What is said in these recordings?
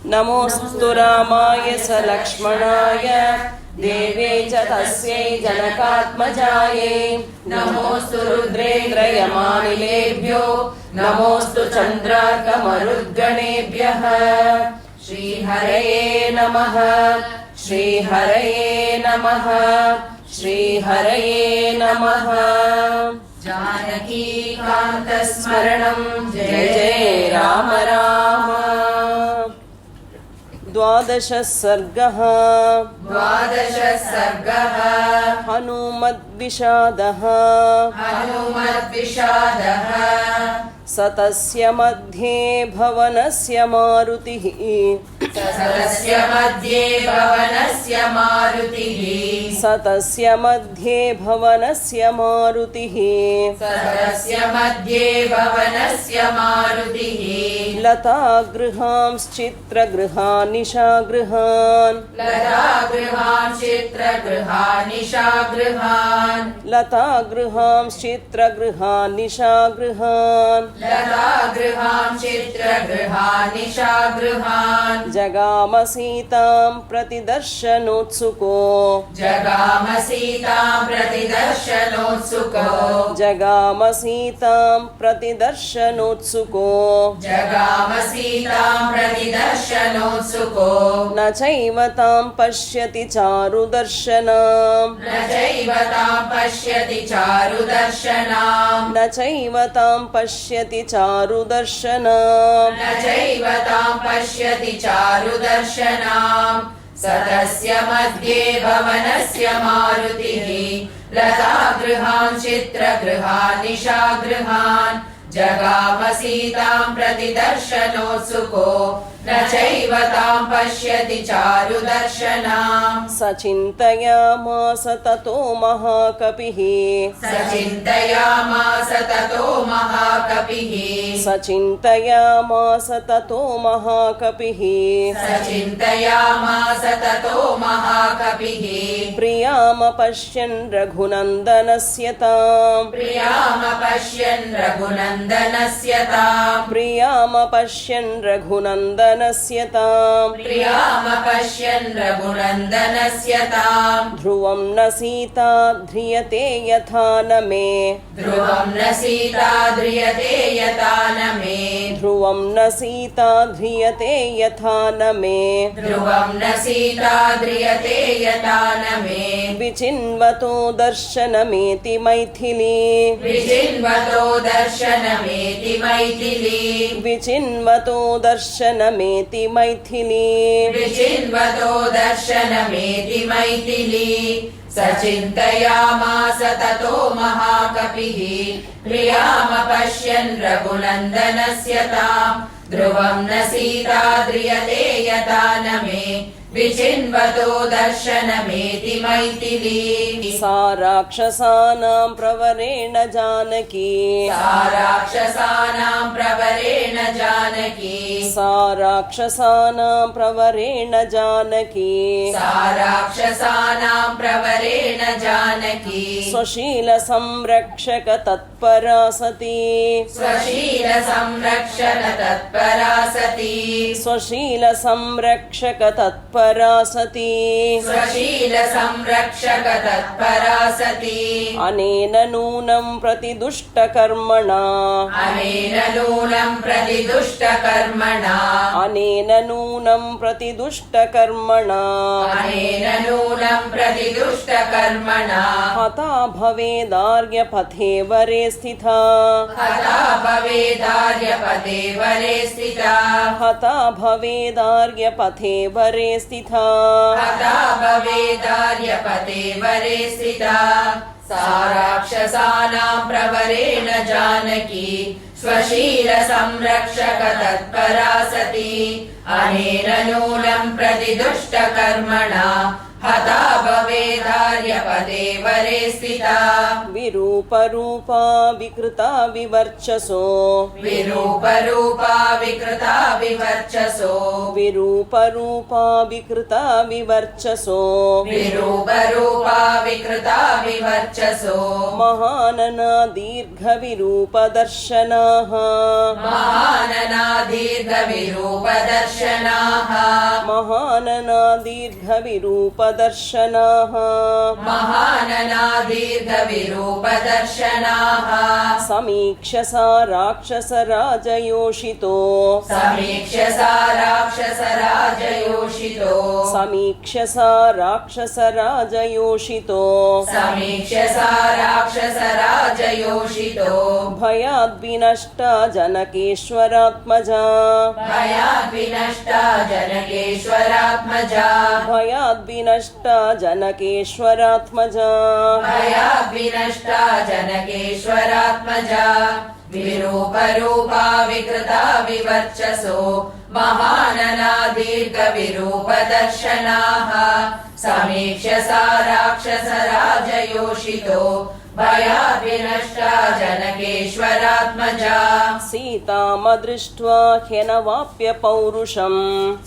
नमोऽस्तु रामाय स लक्ष्मणाय देवे च तस्यै जनकात्मजायै। नमोऽस्तु रुद्रेन्द्रयमानिलेभ्यो नमोऽस्तु चन्द्रार्कमरुद्गणेभ्यः। श्रीहरये नमः श्रीहरये नमः श्रीहरये नमः। जानकीकान्तस्मरणं जय जय राम राम। द्वादशः सर्गः। हनुमद्विषादः। सतस्य मध्ये भवनस्य मारुतिः। सतस्य मध्ये भवनस्य मारुतिः। सतस्य मध्ये भवनस्य मारुतिः। सतस्य मध्ये भवनस्य मारुतिः। लतागृहांश्चित्रगृहान् निशागृहान्। लतागृहान् चित्रगृहान् निशागृहान्। लतागृहांश्चित्रगृहान् निशागृहान्। लतागृहान् चित्रगृहान् निशागृहान्। जगाम सीतां प्रतिदर्शनोत्सुको। जगाम सीतां प्रतिदर्शनोत्सुको। जगाम सीतां प्रतिदर्शनोत्सुको। जगाम सीतां प्रतिदर्शनोत्सुको। न चैव तां पश्यति चारुदर्शनाम्। न चैव तां पश्यति चारुदर्शनाम्। न चैव तां पश्यति चारुदर्शनाम्। न चैव तां पश्यति चारुदर्शनाम्। सतस्य मध्ये भवनस्य मारुतिः। लतागृहान् चित्रगृहान् निशागृहान्। जगाम सीतां प्रतिदर्शनोत्सुको। न चैव तां पश्यति चारुदर्शनाम्। सचिन्तयामास ततो महाकपिः। सचिन्तयामास ततो महाकपिः। सचिन्तयामास ततो महाकपिः। सचिन्तयामास ततो महाकपिः। प्रियामपश्यन् रघुनन्दनस्य ताम्। प्रियामपश्यन् रघुनन्दनस्य ताम्। प्रियामपश्यन् रघुनन्दनस्य ताम्। प्रियामपश्यन् रघुनन्दनस्य ताम्। ध्रुवं न सीता ध्रियते यथा न मे। ध्रुवं न सीता ध्रियते यथा न मे। ध्रुवं न सीता ध्रियते यथा न मे। ध्रुवं न सीता ध्रियते यथा न मे। विचिन्वतो दर्शनमेति मैथिली। विचिन्वतो दर्शनमेति मैथिली। विचिन्वतो दर्शनमेति मैथिली। विचिन्वतो दर्शनमेति मैथिली। सचिन्तयामास ततो महाकपिः। प्रियामपश्यन् रघुनन्दनस्य ताम्। ध्रुवं न सीता ध्रियते यथा न मे। विचिन्वतो दर्शनमेति मैथिली। सा राक्षसानां प्रवरेण जानकी। सा राक्षसानां प्रवरेण जानकी। सा राक्षसानां प्रवरेण जानकी। सा राक्षसानां प्रवरेण जानकी। स्वशीलसंरक्षक तत्परा सती। स्वशीलसंरक्षण तत्परा सती। स्वशीलसंरक्षक तत्परा सती। स्वशीलसंरक्षक तत्परा सती। अनेन नूनं प्रतिदुष्टकर्मणा। अनेन नूनं प्रतिदुष्टकर्मणा। अनेन नूनं प्रतिदुष्टकर्मणा। अनेन नूनं प्रतिदुष्टकर्मणा। हता भवेदार्यपथे वरे स्थिता। हता भवेदार्यपथे वरे स्थिता। हता भवेदार्यपथे वरे स्थिता। हता भवेदार्यपथे वरे स्थिता। सा राक्षसानां प्रवरेण जानकी। स्वशीलसंरक्षक तत्परा सती। अनेन नूनं प्रतिदुष्टकर्मणा। हता भवेदार्यपथे वरे स्थिता। विरूपरूपा विकृता विवर्चसो। विरूपरूपा विकृता विवर्चसो। विरूपरूपा विकृता विवर्चसो। विरूपरूपा विकृता विवर्चसो। महानना दीर्घविरूपदर्शनाः। महानना दीर्घविरूपदर्शनाः। महाननादीर्घविरूपदर्शनाः महाननादीर्घविरूपदर्शनाः महाननादीर्घविरूपदर्शनाः समीक्ष्य सा राक्षसराजयोषितो समीक्ष्य सा राक्षसराजयोषितो समीक्ष्य सा राक्षसराजयोषितो समीक्ष्य सा राक्षसराजयोषितो भयाद्विनष्टा जनकेश्वरात्मजा भयाद्विनष्टा जनकेश्वरात्मजा भयाद्विनष्टा जनकेश्वरात्मजा भयाद्विनष्टा जनकेश्वरात्मजा विरूपरूपा विकृता विवर्चसो महाननादीर्घविरूपदर्शनाः समीक्ष्य सा राक्षसराजयोषितो भयाद्विनष्टा जनकेश्वरात्मजा सीतामदृष्ट्वा ह्यनवाप्य पौरुषम्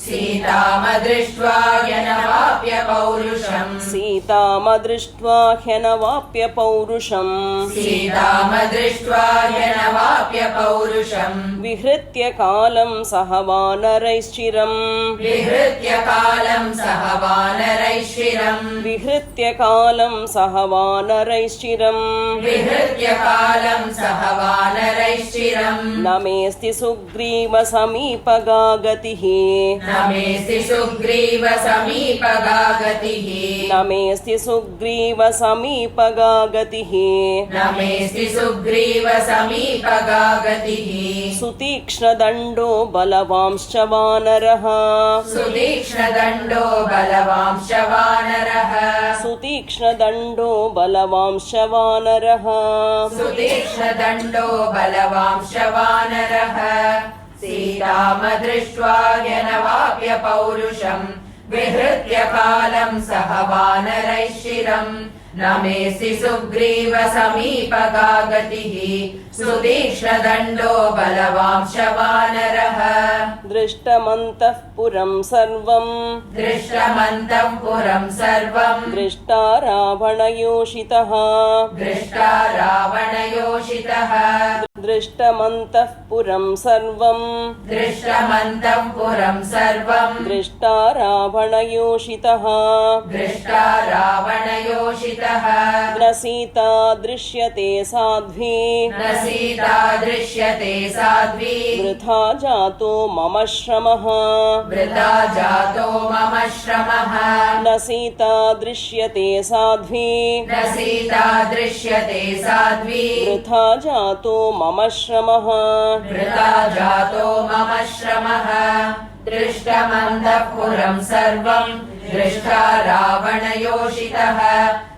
सीतामदृष्ट्वा ह्यनवाप्य पौरुषम् सीतामदृष्ट्वा ह्यनवाप्य पौरुषम् सीतामदृष्ट्वा ह्यनवाप्य पौरुषम् विहृत्य कालं सह वानरैश्चिरम् विहृत्य कालं सह वानरैश्चिरम् विहृत्य कालं सह वानरैश्चिरम् विहृत्य कालं सह वानरैश्चिरम् न मेऽस्ति सुग्रीवसमीपगागतिः न मेऽस्ति सुग्रीवसमीपगागतिः न मेऽस्ति सुग्रीवसमीपगागतिः न मेऽस्ति सुग्रीवसमीपगागतिः सुतीक्ष्णदण्डो बलवांश्च वानरः सुतीक्ष्णदण्डो बलवांश्च वानरः सुतीक्ष्णदण्डो बलवांश्च वानरः सुतीक्ष्णदण्डो बलवांश्च वानरः सीतामदृष्ट्वा ह्यनवाप्य पौरुषम् विहृत्य कालं सह वानरैश्चिरम् न मेऽस्ति सुग्रीवसमीपगागतिः सुतीक्ष्णदण्डो बलवांश्च वानरः दृष्टमन्तः पुरं सर्वम् दृष्टमन्तः पुरं सर्वम् दृष्टा रावणयोषितः दृष्टा रावणयोषितः दृष्टमन्तः पुरं सर्वम् दृष्टमन्तः पुरं सर्वम् दृष्टा रावणयोषितः दृष्टा रावणयोषितः न सीता दृश्यते साध्वी न सीता दृश्यते साध्वी वृथा जातो मम श्रमः वृथा जातो मम श्रमः न सीता दृश्यते साध्वी न सीता दृश्यते साध्वी वृथा जातो मम श्रमः वृथा जातो मम श्रमः दृष्टमन्तः पुरं सर्वम् दृष्टा रावणयोषितः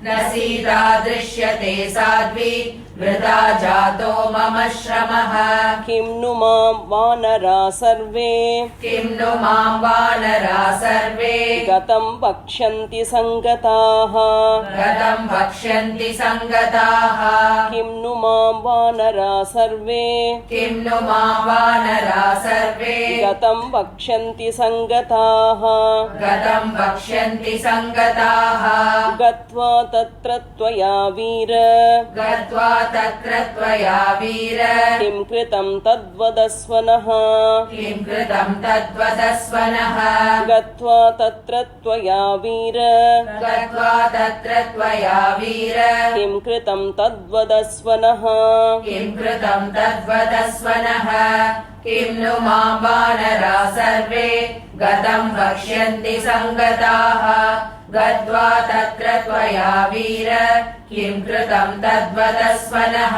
न सीता दृश्यते साध्वी वृथा जातो मम श्रमः किं नु मां वानरा सर्वे किं नु मां वानरा सर्वे गतं वक्ष्यन्ति सङ्गताः गतं वक्ष्यन्ति सङ्गताः किं नु मां वानरा सर्वे किं नु मां वानरा सर्वे गतं वक्ष्यन्ति सङ्गताः गतं वक्ष्यन्ति सङ्गताः गत्वा तत्र त्वया वीर गत्वा तत्र त्वया वीर किं कृतं तद्वदस्व नः किं कृतं तद्वदस्व नः गत्वा तत्र त्वया वीर गत्वा तत्र त्वया वीर किं कृतं तद्वदस्व नः किं कृतं तद्वदस्व नः किं नु मां वानरा सर्वे गतं वक्ष्यन्ति सङ्गताः गत्वा तत्र त्वया वीर किं कृतं तद्वदस्व नः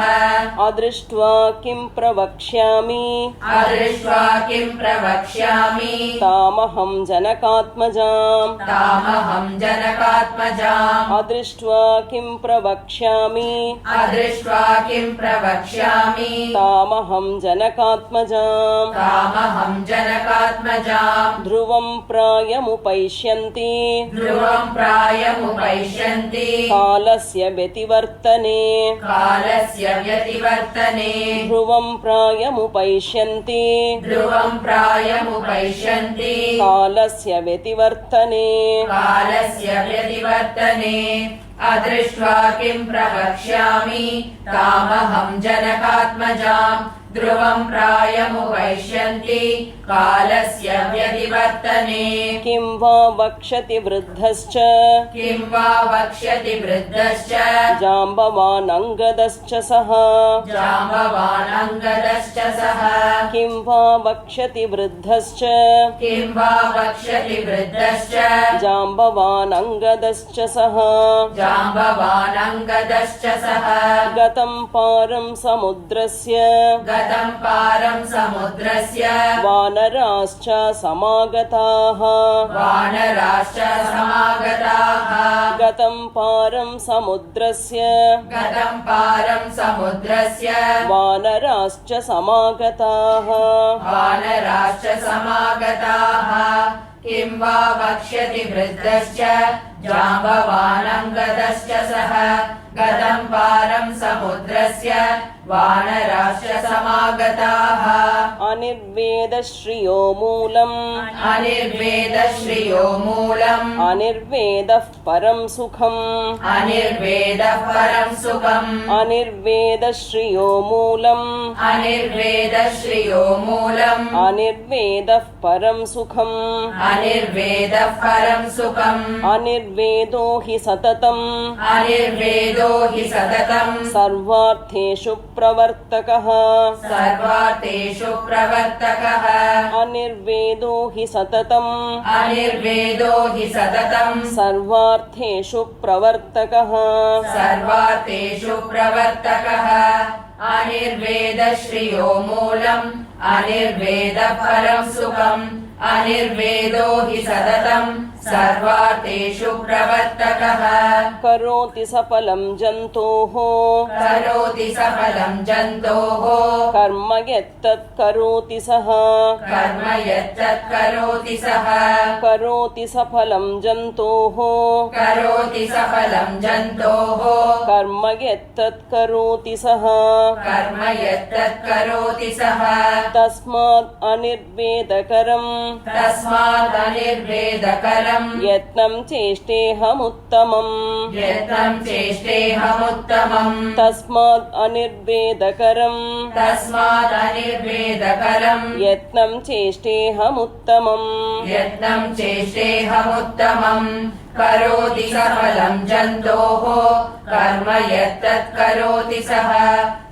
अदृष्ट्वा किं प्रवक्ष्यामि अदृष्ट्वा किं प्रवक्ष्यामि तामहं जनकात्मजाम् तामहं जनकात्मजाम् अदृष्ट्वा किं प्रवक्ष्यामि अदृष्ट्वा किं प्रवक्ष्यामि तामहं जनकात्मजाम् तामहं जनकात्मजाम् ध्रुवं प्रायमुपैष्यन्ति ध्रुवं प्रायमुपैष्यन्ति कालस्य व्यतिवर्तने कालस्य व्यतिवर्तने ध्रुवं प्रायमुपैष्यन्ति ध्रुवं प्रायमुपैष्यन्ति कालस्य व्यतिवर्तने कालस्य व्यतिवर्तने अदृष्ट्वा किं प्रवक्ष्यामि तामहं जनकात्मजाम् ध्रुवं प्रायमुपैष्यन्ति कालस्य व्यतिवर्तने किं वा वक्ष्यति वृद्धश्च किं वा वक्ष्यति वृद्धश्च जाम्बवानङ्गदश्च सः जाम्बवानङ्गदश्च सः किं वा वक्ष्यति वृद्धश्च किं वा वक्ष्यति वृद्धश्च जाम्बवानङ्गदश्च सः जाम्बवानङ्गदश्च सः गतं पारं समुद्रस्य गतं पारं समुद्रस्य वानराश्च समागताः वानराश्च समागताः गतं पारं समुद्रस्य गतं पारं समुद्रस्य वानराश्च समागताः वानराश्च समागताः किं वा वक्ष्यति वृद्धश्च जाम्बवानङ्गदश्च सः गतं पारं समुद्रस्य वानराश्च समागताः अनिर्वेदश्रियो मूलम् अनिर्वेदश्रियो मूलम् अनिर्वेदः परं सुखम् अनिर्वेदः परं सुखम् अनिर्वेदश्रियो मूलम् अनिर्वेदश्रियो मूलम् अनिर्वेदः परं सुखम् अनिर्वेदः परं सुखम् अनिर्वेदो हि सततम् अनिर्वेदो हि सततम् सर्वार्थेषु प्रवर्तकः सर्वार्थेषु प्रवर्तकः अनिर्वेदो हि सततम् अनिर्वेदो हि सततम् सर्वार्थेषु प्रवर्तकः सर्वार्थेषु प्रवर्तकः अनिर्वेदश्रियो मूलम् अनिर्वेदः परं सुखम् अनिर्वेदो हि सततम् सर्वार्थेषु प्रवर्तकः करोति सफलं जन्तोः करोति सफलं जन्तोः कर्म यत्तत् करोति सः कर्म यत्तत् करोति सः करोति सफलं जन्तोः करोति सफलं जन्तोः कर्म यत्तत् करोति सः कर्म यत्तत् करोति सः तस्मात् अनिर्वेदकरम् तस्मात् अनिर्वेदकरम् यत्नं चेष्टेऽहमुत्तमम् यत्नं चेष्टेऽहमुत्तमम् तस्मात् अनिर्वेदकरम् तस्मात् अनिर्वेदकरम् यत्नं चेष्टेऽहमुत्तमम् यत्नं चेष्टेऽहमुत्तमम् करोति सफलं जन्तोः कर्म यत्तत् करोति सः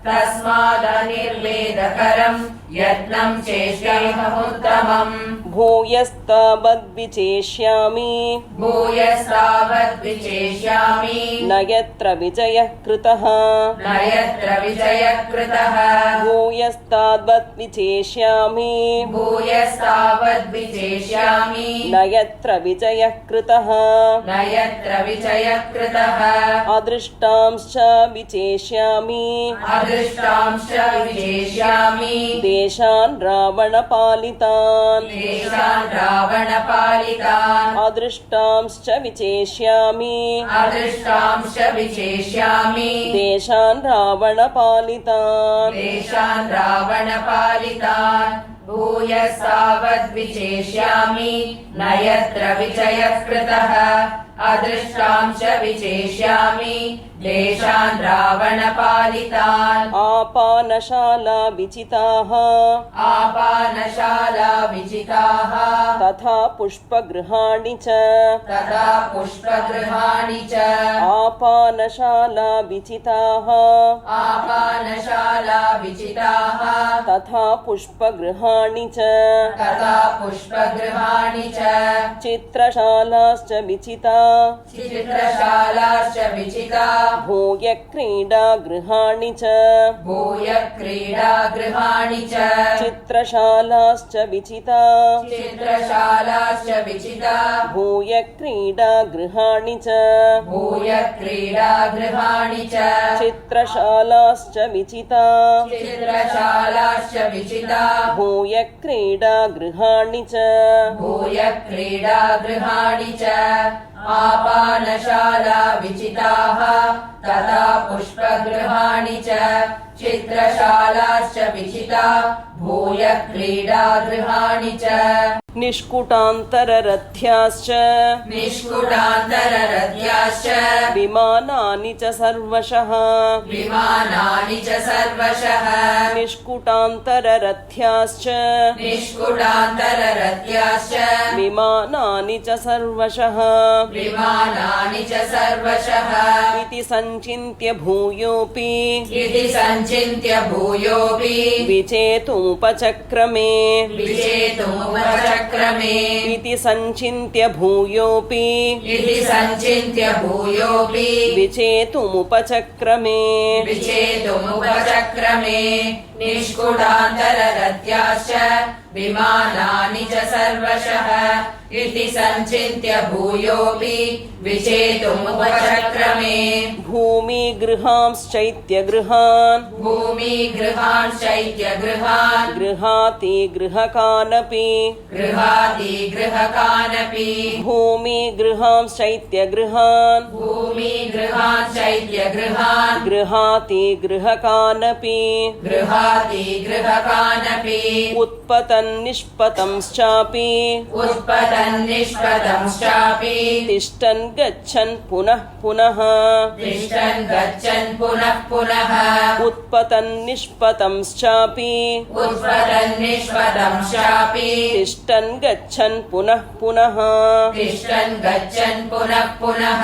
तस्मात् अनिर्वेदकरम् यत्नं चेष्टेऽहमुत्तमम् भूयस्तावद्विचेष्यामि भूयस्तावद्विचेष्यामि न यत्र विजयः कृतः न यत्र विजयः कृतः भूयस्तावद्विचेष्यामि भूयस्तावद्विचेष्यामि न यत्र विजयः कृतः न यत्र विजयः कृतः अदृष्टांश्च विचेष्यामि अदृष्टांश्च विचेष्यामि देशान् रावणपालितान् देशान् रावणपालितान् अदृष्टांश्च विचेष्यामि अदृष्टांश्च विचेष्यामि देशान् रावणपालितान् देशान् रावणपालितान् भूयस्तावद्विचेष्यामि न यत्र विजयः कृतः अदृष्टांश्च विचेष्यामि देशान् रावणपालितान् आपानशाला विचिताः आपानशाला विजिताः तथा पुष्पगृहाणि च तथा पुष्पगृहाणि च आपानशाला विचिताः आपानशाला विजिताः तथा पुष्पगृहाणि च तथा पुष्पगृहाणि च चित्रशालाश्च विचिता चित्रशालाश्च विजिता भूयक्रीडागृहाणि च भूयक्रीडागृहाणि च चित्रशालाश्च विचिता चित्रशालाश्च विजिता भूयक्रीडागृहाणि च भूयक्रीडागृहाणि च चित्रशालाश्च विचिता चित्रशालाश्च विजिता भूयक्रीडागृहाणि च भूयक्रीडागृहाणि च आपानशाला विजिताः तथा पुष्पगृहाणि च चित्रशालाश्च विजिता भूयः क्रीडागृहाणि च निष्कुटान्तररथ्याश्च निष्कुटान्तररथ्याश्च विमानानि च सर्वशः विमानानि च सर्वशः निष्कुटान्तररथ्याश्च निष्कुटान्तररथ्याश्च विमानानि च सर्वशः विमानानि च सर्वशः इति सञ्चिन्त्य भूयोऽपि इति सञ्चिन्त्य भूयोऽपि विचेतुमुपचक्रमे विचेतुमुपचक्रमे इति सञ्चिन्त्य भूयोऽपि इति सञ्चिन्त्य भूयोऽपि विचेतुमुपचक्रमे विचेतुमुपचक्रमे निष्कुटान्तररथ्याश्च विमानानि च सर्वशः इति सञ्चिन्त्य भूयोऽपि विचेतुमुपचक्रमे भूमिगृहांश्चैत्यगृहान् भूमिगृहांश्चैत्यगृहान् गृहाति गृहकानपि गृहाति गृहकानपि भूमिगृहांश्चैत्यगृहान् भूमिगृहांश्चैत्यगृहान् गृहाति गृहकानपि गृहाति गृहकानपि उत्पतन्निष्पतंश्चापि उत्पतन्निष्पतंश्चापि तिष्ठन् गच्छन् पुनः पुनः तिष्ठन् गच्छन् पुनः पुनः उत्पतन्निष्पतंश्चापि उत्पतन्निष्पतंश्चापि तिष्ठन् गच्छन् पुनः पुनः तिष्ठन् गच्छन् पुनः पुनः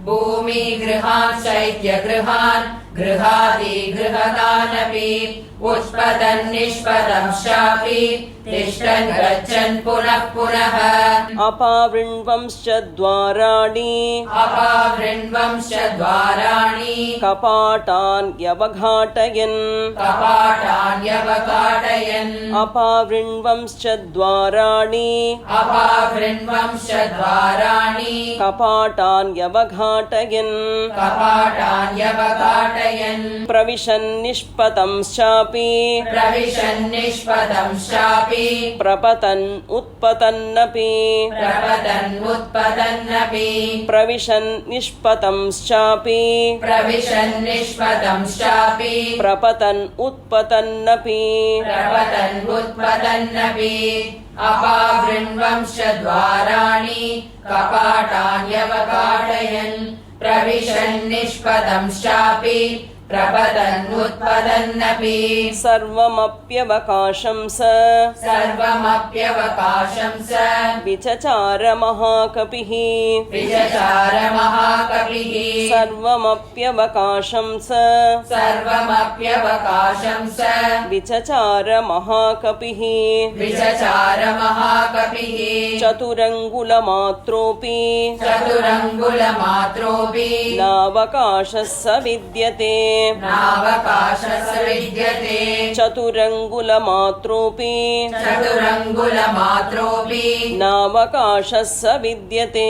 भूमिगृहांश्चैत्यगृहान् गृहाति गृहकानपि उत्पतन्निष्पतंश्चापि तिष्ठन् गच्छन् पुनः पुनः अपावृण्वंश्च द्वाराणि अपावृण्वंश्च द्वाराणि कपाटान्यवघाटयन् कपाटान्यवघाटयन् अपावृण्वंश्च द्वाराणि अपावृण्वंश्च द्वाराणि कपाटान्यवघाटयन् कपाटान्यवघाटयन् प्रविशन्निष्पतंश्चापि प्रविशन्निष्पतंश्चापि प्रपतन् उत्पतन्नपि प्रपतन्मुत्पतन्नपि प्रविशन्निष्पतंश्चापि प्रविशन्निष्पतंश्चापि प्रपतन् उत्पतन्नपि प्रपतन्मुत्पतन्नपि अपावृण्वंश्च द्वाराणि कपाटान्यवघाटयन् प्रविशन्निष्पतंश्चापि प्रपतन्मुत्पतन्नपि सर्वमप्यवकाशं स सर्वमप्यवकाशं स विचचार महाकपिः विचचार महाकविः सर्वमप्यवकाशं स सर्वमप्यवकाशं स विचचार महाकपिः विचचार महाकविः चतुरङ्गुलमात्रोऽपि चतुरङ्गुलमात्रोऽपि नावकाशः स विद्यते नावकाशः स विद्यते चतुरङ्गुलमात्रोऽपि चतुरङ्गुलमात्रोऽपि नावकाशः स विद्यते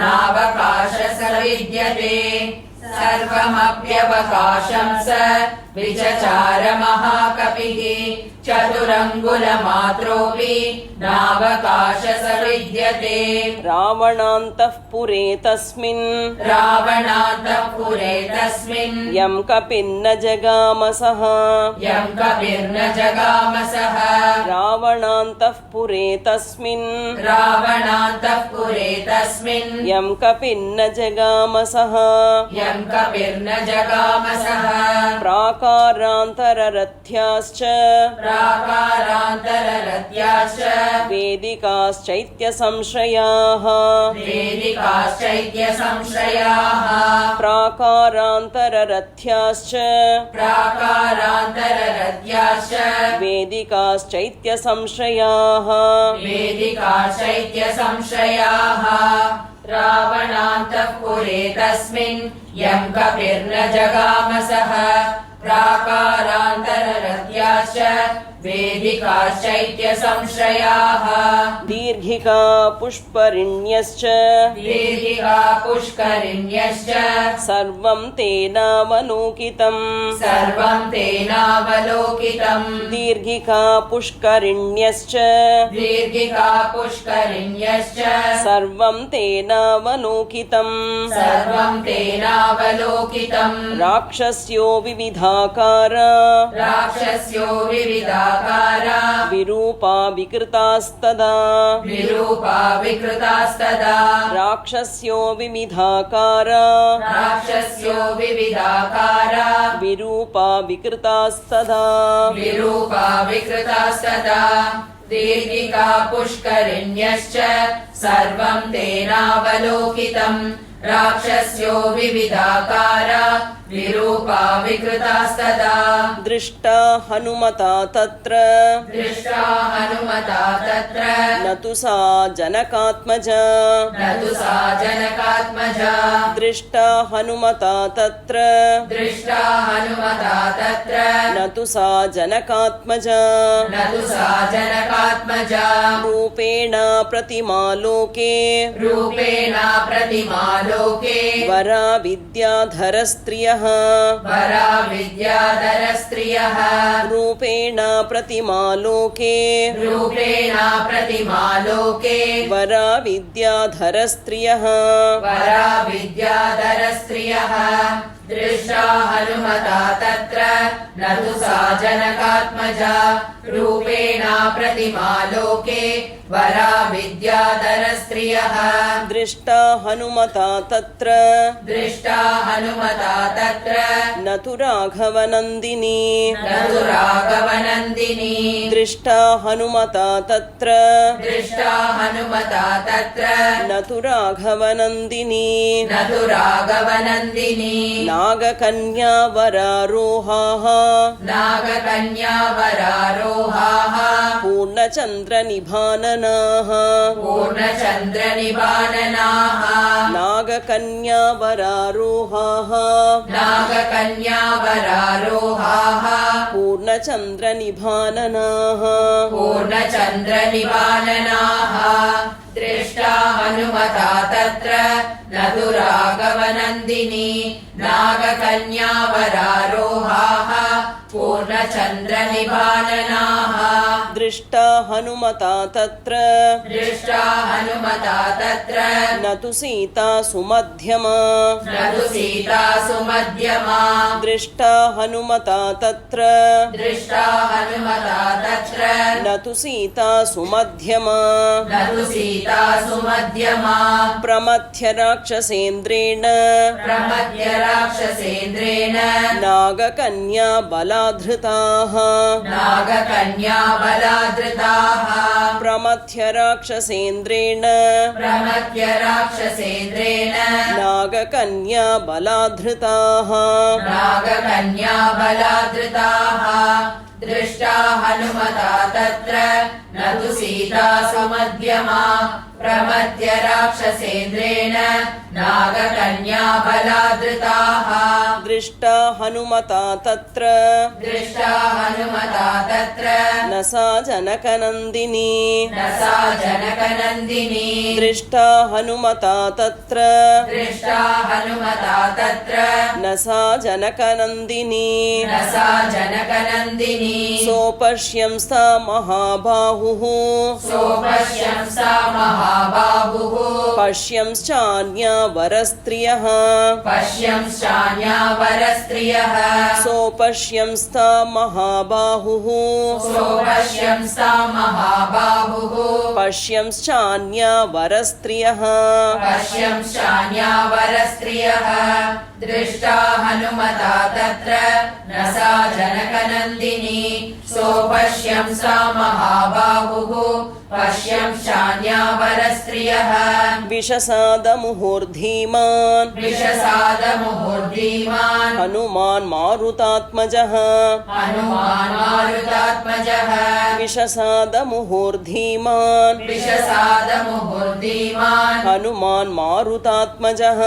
नावकाशः स विद्यते सर्वमप्यवकाशं स विचचार महाकविः चतुरङ्गुलमात्रोऽपि नावकाशः स विद्यते रावणान्तः पुरे तस्मिन् रावणान्तःपुरे तस्मिन् यं कपिन्न जगामसः यं कपिर्न जगामसः रावणान्तः पुरे तस्मिन् रावणान्तःपुरे तस्मिन् यं कपिन्न जगामसः यं कपिर्न जगामसः प्राकारान्तररथ्याश्च प्राकारान्तररथ्याश्च वेदिकाश्चैत्यसंश्रयाः वेदिकाश्चैत्यसंश्रयाः प्राकारान्तररथ्याश्च प्राकारान्तररथ्याश्च वेदिकाश्चैत्यसंश्रयाः वेदिकाश्चैत्यसंश्रयाः रावणान्तःपुरे तस्मिन् यं कपिर्न जगामसः प्राकारान्तररथ्याश्च वेदिकाश्चैत्यसंश्रयाः दीर्घिका पुष्परिण्यश्च दीर्घिका पुष्करिण्यश्च सर्वं तेनावलोकितम् सर्वं तेनावलोकितम् दीर्घिका पुष्करिण्यश्च दीर्घिका पुष्करिण्यश्च सर्वं तेनावलोकितम् सर्वं तेनावलोकितम् राक्षस्यो विविधाकार राक्षस्यो विविधाकार विविधाकारा विरूपा विकृतास्तदा विरूपा विकृतास्तदा राक्षस्यो विविधाकारा राक्षस्यो विविधाकारा विरूपा विकृतास्तदा विरूपा विकृतास्तदा दीर्घिका पुष्करिण्यश्च सर्वं तेनावलोकितम् राक्षस्यो विविधाकारा विरूपा विकृतास्तदा दृष्टा हनुमता तत्र दृष्टा हनुमता तत्र न तु सा जनकात्मजा न तु सा जनकात्मजा दृष्टा हनुमता तत्र दृष्टा हनुमता तत्र न तु सा जनकात्मजा न तु सा जनकात्मजा रूपेण प्रतिमालोके रूपेण प्रतिमालोके वरा विद्याधरस्त्रियः वरा विद्याधरस्त्रियः रूपेण प्रतिमालोके रूपेण प्रतिमालोके वरा विद्याधरस्त्रियः वरा विद्याधरस्त्रियः दृष्टा हनुमता तत्र न तु सा जनकात्मजा रूपेण प्रतिमालोके वरा विद्याधरस्त्रियः दृष्टा हनुमता तत्र दृष्टा हनुमता तत्र न तु राघवनन्दिनी न तु राघवनन्दिनी दृष्टा हनुमता तत्र दृष्टा हनुमता तत्र न तु राघवनन्दिनी न तु राघवनन्दिनी नागकन्या वरारोहाः नागकन्या वरारोहाः पूर्णचन्द्रनिभाननाः पूर्णचन्द्रनिभाननाः नागकन्या वरारोहाः नागकन्या वरारोहाः पूर्णचन्द्रनिभाननाः पूर्णचन्द्रनिभाननाः दृष्टा हनुमता तत्र न तु राघवनन्दिनी नागकन्या वरारोहाः पूर्णचन्द्रनिभाननाः दृष्टा हनुमता तत्र दृष्टा हनुमता तत्र न तु सीता सुमध्यमा न तु सीता सुमध्यमा दृष्टा हनुमता तत्र दृष्टा हनुमता तत्र न तु सीता सुमध्यमा न तु सीता सुमध्यमा प्रमथ्य राक्षसेन्द्रेण प्रमथ्य राक्षसेन्द्रेण नागकन्या बलाधृताः नागकन्या बलाधृताः प्रमथ्य राक्षसेन्द्रेण प्रमथ्य राक्षसेन्द्रेण नागकन्या बलाधृताः नागकन्या बलाधृताः दृष्टा हनुमता तत्र न तु सीता सुमध्यमा प्रमथ्य राक्षसेन्द्रेण नागकन्या बलाधृताः दृष्टा हनुमता तत्र दृष्टा हनुमता तत्र न सा जनकनन्दिनी न सा जनकनन्दिनी दृष्टा हनुमता तत्र दृष्टा हनुमता तत्र न सा जनकनन्दिनी न सा जनकनन्दिनी सोपश्यं सा महाबाहुः सोपश्यं सा महाबाहुः पश्यंश्चान्या वरस्त्रियः पश्यंश्चान्या वरस्त्रियः सोपश्यं सा महाबाहुः सोपश्यं सा महाबाहुः पश्यंश्चान्या वरस्त्रियः पश्यंश्चान्या वरस्त्रियः दृष्टा हनुमता तत्र न सा जनकनन्दिनी सोपश्यं सा महाबाहुः पश्यंश्चान्या वरस्त्रियः विषसादमुहुर्धीमान् विषसादमुहुर्धीमान् हनुमान् मारुतात्मजः हनुमान् मारुतात्मजः विषसादमुहुर्धीमान् विषसादमुहुर्धीमान् हनुमान् मारुतात्मजः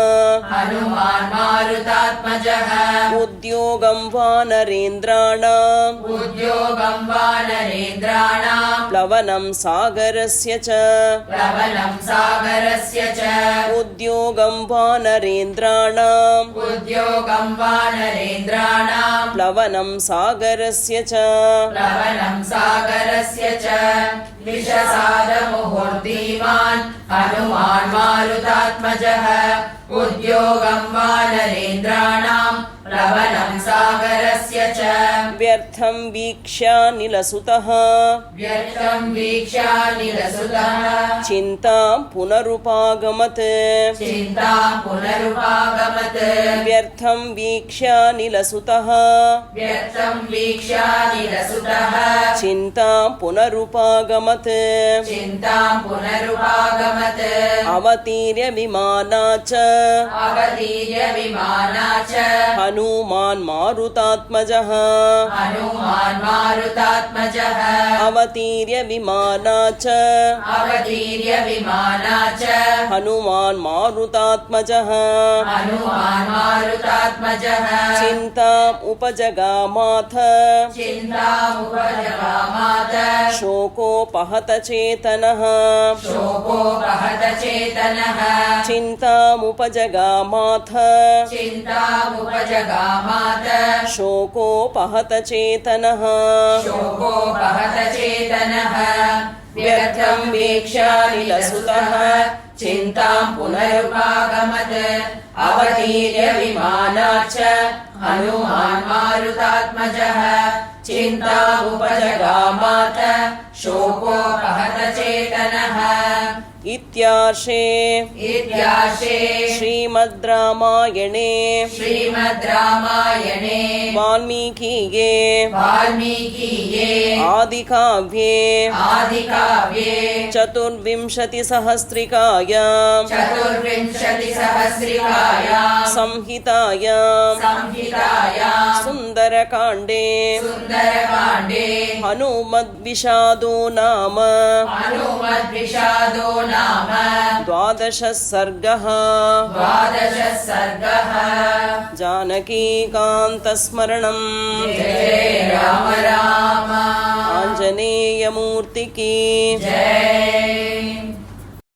हनुमान् मारुतात्मजः उद्योगं वानरेन्द्राणाम् उद्योगं वानरेन्द्राणाम् प्लवनं सागरस्य च प्लवनं सागरस्य च उद्योगं वानरेन्द्राणाम् उद्योगं वानरेन्द्राणाम् प्लवनं सागरस्य च प्लवनं सागरस्य च विषसादमुहुर्धीमान् हनुमान् मारुतात्मजः उद्योगं वानरेन्द्राणाम् प्लवनं सागरस्य च व्यर्थं वीक्ष्यानिलसुतः व्यर्थं वीक्ष्यानिलसुतः चिन्तां पुनरुपागमत् चिन्तां पुनरुपागमत् व्यर्थं वीक्ष्यानिलसुतः व्यर्थं वीक्ष्यानिलसुतः चिन्तां पुनरुपागमत् चिन्तां पुनरुपागमत् अवतीर्य विमाना च अवतीर्य विमाना च हनुमान् मारुतात्मजः हनुमान् मारुतात्मजः अवतीर्य विमाना च अवतीर्य विमाना च हनुमान् मारुतात्मजः हनुमान् मारुतात्मजः चिन्ताम् उपजगामाथ चिन्तामुपजगामात शोकोपहत चेतनः शोकोपहत चेतनः चिन्तामुपजगामाथ चिन्तामुपजगामात शोकोपहत चेतनः शोकोपहत चेतनः व्यर्थं वीक्ष्यानिलसुतः चिन्तां पुनरुपागमत् अवतीर्य विमाना च हनुमान् मारुतात्मजः चिन्तामुपजगामात शोकोपहत चेतनः इत्यार्षे श्रीमद् रामायणे श्रीमद् रामायणे वाल्मीकिये आदिकाव्ये चतुर्विंशतिसहस्रिकायां संहितायां सुन्दरकाण्डे हनुमद्विषादो नाम द्वादशः सर्गः जानकीकान्तस्मरणं जय राम राम आञ्जनेयमूर्तिकी जय।